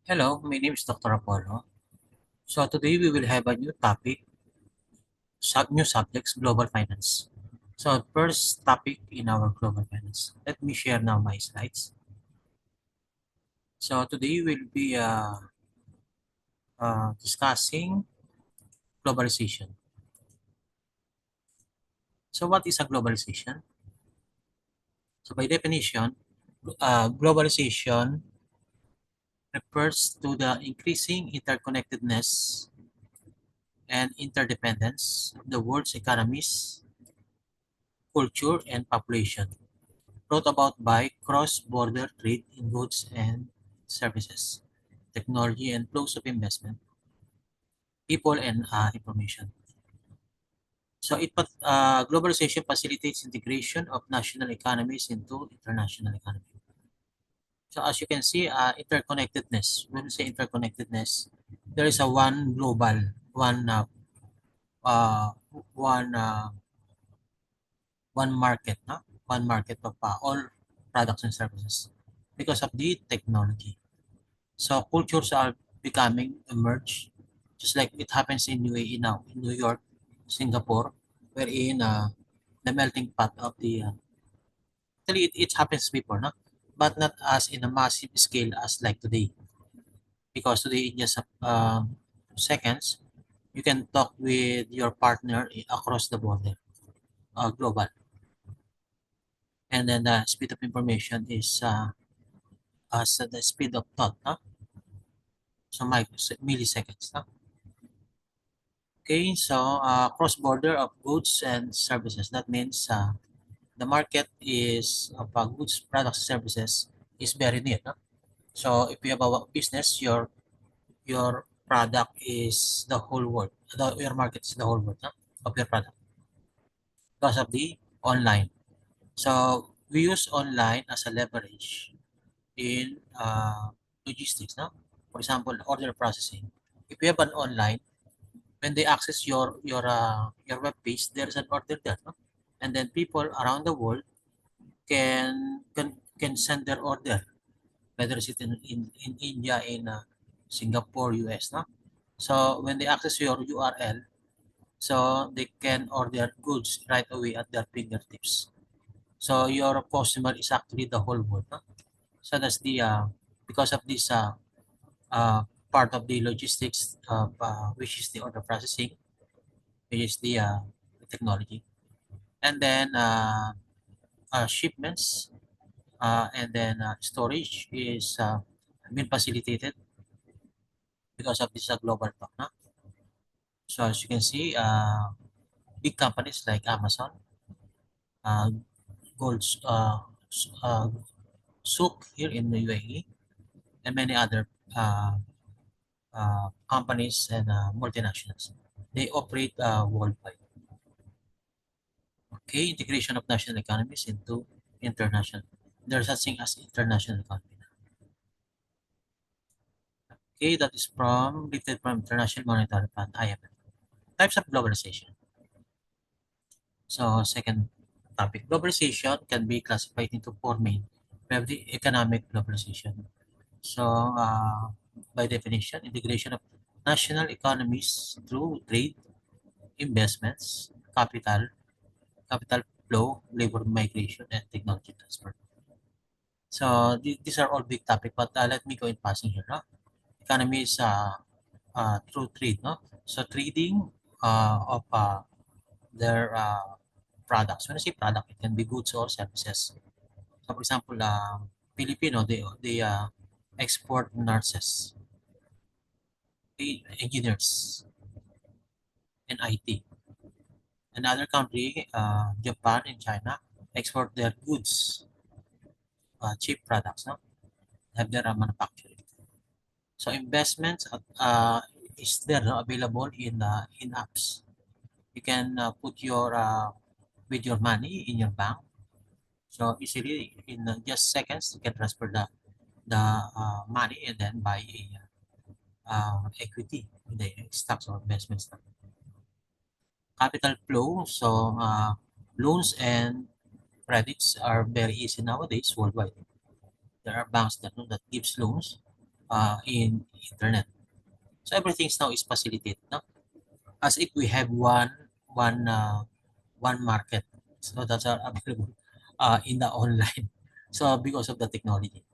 Hello, my name is Dr. Apollo. So today we will have a new topic, new subjects, global finance. So first topic in our global finance. Let me share now my slides. So today we'll be discussing globalization. So what is a globalization? So by definition, globalization refers to the increasing interconnectedness and interdependence of the world's economies, culture, and population, brought about by cross-border trade in goods and services, technology and flows of investment, people and information. So globalization facilitates integration of national economies into international economy. So as you can see, interconnectedness. When we say interconnectedness, there is a one global, one uh, one one market, no? One market of all products and services because of the technology. So cultures are becoming emerged, just like it happens in UAE now, in New York, Singapore, wherein the melting pot of the actually it happens before, no? But not as in a massive scale as like today, because today in just seconds you can talk with your partner across the border, global, and then the speed of information is as the speed of thought, no? So milliseconds, no? Okay, so cross-border of goods and services. That means the market is of goods, products, services is very near. No? So if you have a business, your product is the whole world. Your market is the whole world, no? Of your product because of the online. So we use online as a leverage in logistics. No? For example, order processing. If you have an online, when they access your web page, there's an order there, no? And then people around the world can send their order, whether it's in India, in Singapore, US, no? So when they access your URL, so they can order goods right away at their fingertips. So your customer is actually the whole world, no? So that's the because of this uh, part of the logistics of which is the order processing, which is the technology, and then shipments and then storage is been facilitated because of this global talk. No? So as you can see, big companies like Amazon, uh, Gold, Souk here in the UAE, and many other companies and multinationals. They operate worldwide. Okay, integration of national economies into international. There's such thing as international economy. Okay, that is from lifted from International Monetary Fund, IMF. Types of globalization. So second topic, globalization can be classified into four main. We have the economic globalization. So by definition, integration of national economies through trade, investments, capital flow, labor migration, and technology transfer. So these are all big topic, but let me go in passing here. No? Economy is through trade. No? So trading of their products. When I say product, it can be goods or services. So for example, Filipino, they export nurses, engineers, and IT. Another country, Japan and China, export their goods, cheap products, no? Have their manufacturing. So investments is there, no, available in apps. You can put your with your money in your bank. So easily in just seconds you can transfer the money and then buy a equity in the stocks or investments. Capital flow, so loans and credits are very easy nowadays worldwide. There are banks that gives loans in internet. So everything now is facilitated, no? As if we have one one market. So that's are available in the online. So because of the technology.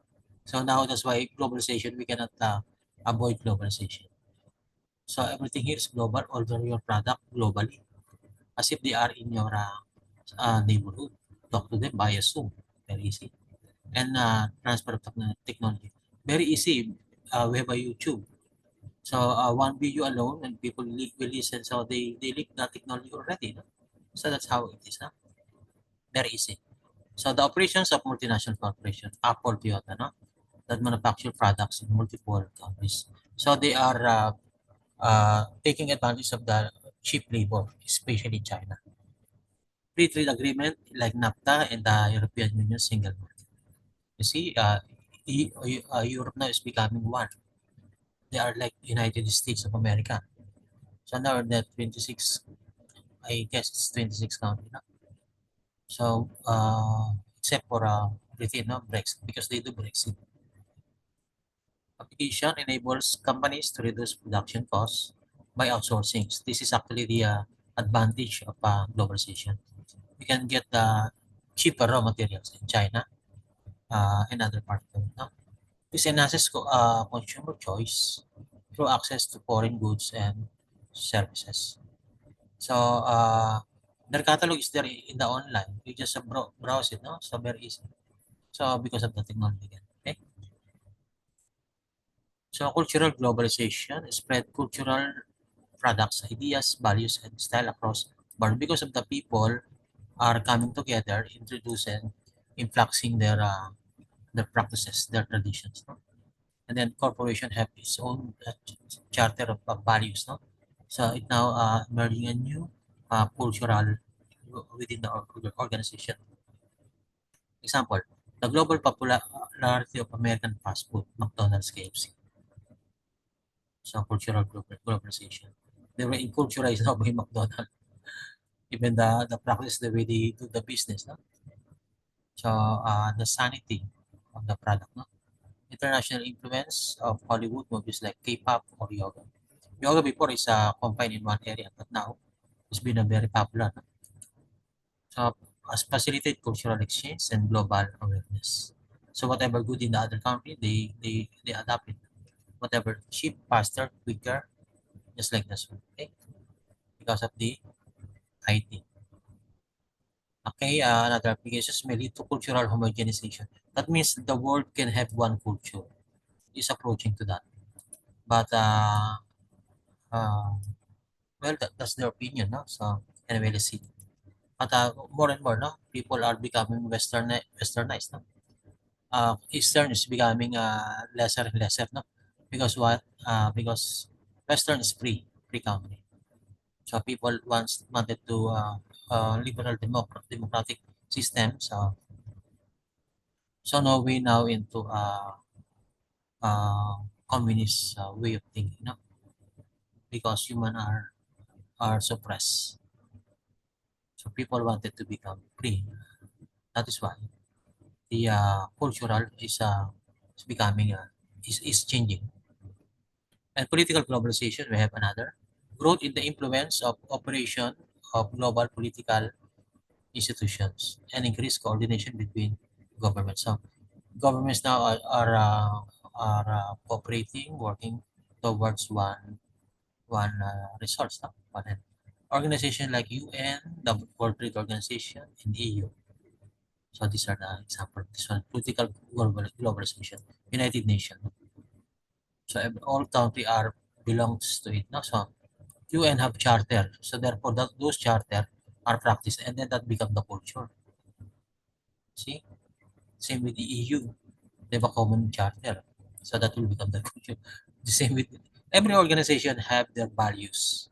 So now that's why globalization, we cannot avoid globalization. So everything here is global, order your product globally, as if they are in your neighborhood. Talk to them via Zoom, very easy. And transfer of technology, very easy. We have a YouTube. So one video alone, and people will listen. So they leak the technology already. No? So that's how it is. No? Very easy. So the operations of multinational corporations, Apple, Toyota, no? That manufacture products in multiple countries. So they are taking advantage of the cheap labor, especially China. Free trade agreement like NAFTA and the European Union single market. You see, Europe now is becoming one. They are like United States of America. So now that 26, I guess it's 26 country now. So except for Britain, no, Brexit, because they do Brexit. Application enables companies to reduce production costs by outsourcing. This is actually the advantage of globalization. You can get the cheaper raw materials in China and other parts of the world. No? This enhances consumer choice through access to foreign goods and services. So their catalog is there in the online. You just browse it, no? So very easy. So because of the technology again. Okay. So cultural globalization spread cultural products, ideas, values, and style across board because of the people are coming together, introducing, influxing their practices, their traditions. No? And then corporation have its own charter of values. No? So it now merging a new cultural within the organization. Example, the global popularity of American fast food, McDonald's, KFC. So cultural globalization. They were enculturized now by McDonald's. Even the practice, the way they do the business. No? So the sanity of the product. No? International influence of Hollywood movies like K-pop or yoga. Yoga before is confined in one area, but now it's been a very popular. No? So as facilitate cultural exchange and global awareness. So whatever good in the other country, they adapt it. Whatever cheap, faster, quicker, just like this one. Okay, because of the IT. Okay, another applications may lead to cultural homogenization. That means the world can have one culture. Is approaching to that. But uh, well, that's their opinion, no? So anyway, let's see. But more and more, no, people are becoming westernized, no. Eastern is becoming lesser and lesser, no, because what? Because Western is free country. So people once wanted to liberal democratic system. So now we now into communist way of thinking, no, because human are suppressed. So people wanted to become free. That is why the cultural is becoming is changing. And political globalization, we have another growth in the influence of operation of global political institutions and increased coordination between governments. So governments now are cooperating, working towards one resource. No? One end. Organization like UN, the World Trade Organization, and EU. So these are the example. This one, political globalization, United Nations. So all country are belongs to it. No? So UN have charter. So therefore, those charter are practiced, and then that become the culture. See, same with the EU. They have a common charter, so that will become the culture. The same with every organization have their values,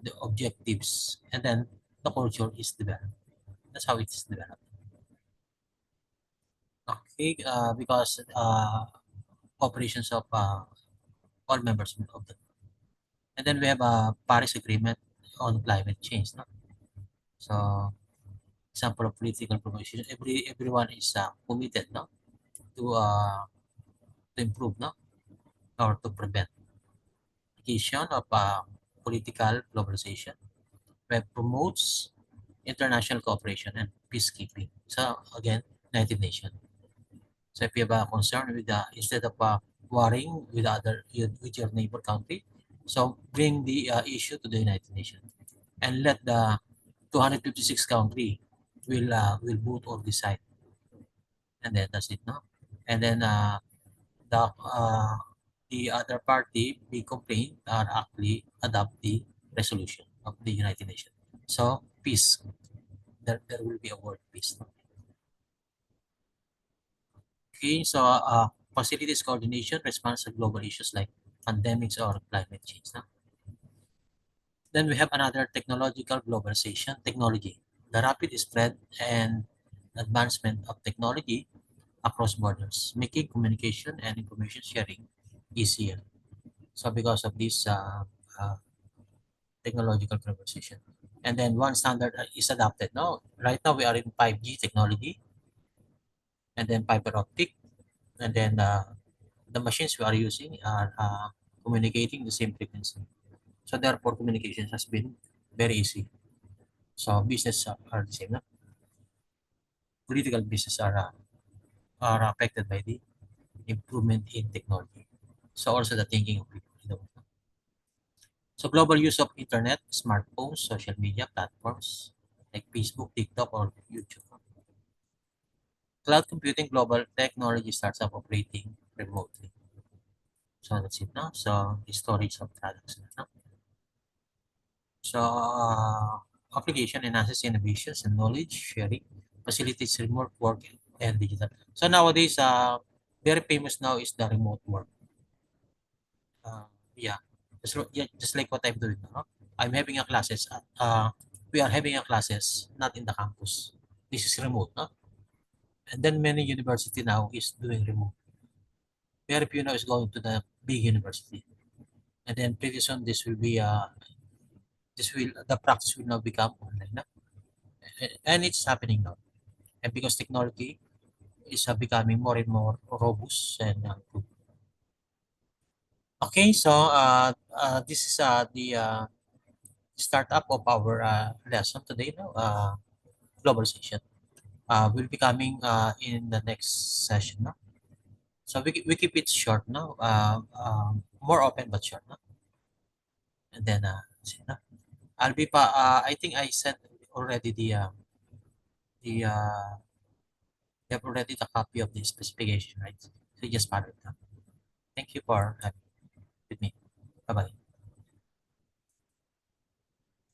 the objectives, and then the culture is developed. That's how it's developed. Okay, because operations of all members of the. And then we have a Paris Agreement on climate change. No? So example of political promotion, everyone is committed, no, to improve, no. or to prevent of political globalization, where promotes international cooperation and peacekeeping. So again, United Nations. So if you have a concern with instead of warring with with your neighbor country, so bring the issue to the United Nations and let the 256 country will vote or decide, and then that's it, no? And then the other party be complain or actually adopt the resolution of the United Nations. So peace, there will be a word peace. No? Okay, so facilities coordination response to global issues like pandemics or climate change. No? Then we have another technological globalization, technology. The rapid spread and advancement of technology across borders, making communication and information sharing easier. So because of this uh, technological globalization. And then one standard is adopted. No, right now we are in 5G technology, and then fiber optic, and then the machines we are using are communicating the same frequency. So therefore, communication has been very easy. So business are the same. No? Political business are affected by the improvement in technology. So also the thinking of people. You know. So global use of internet, smartphones, social media platforms like Facebook, TikTok, or YouTube. Cloud computing global technology starts up operating remotely. So that's it now. So the storage of products. No? So application enhances innovations and knowledge sharing, facilitates remote work and digital. So nowadays, very famous now is the remote work. Uh, yeah, just like what I'm doing now. I'm having a classes. We are having a classes not in the campus. This is remote, no? And then many university now is doing remote. Very few now is going to the big university. And then pretty soon this will the practice will now become online, no? And it's happening now. And because technology is becoming more and more robust and good. Okay, so this is the startup of our lesson today. No, globalization. Will be coming in the next session. No? So we keep it short now, more open but short. No? And then I'll be I think I sent already the you have already the copy of the specification, right? So you just follow it. No? Thank you for having with me. Bye bye.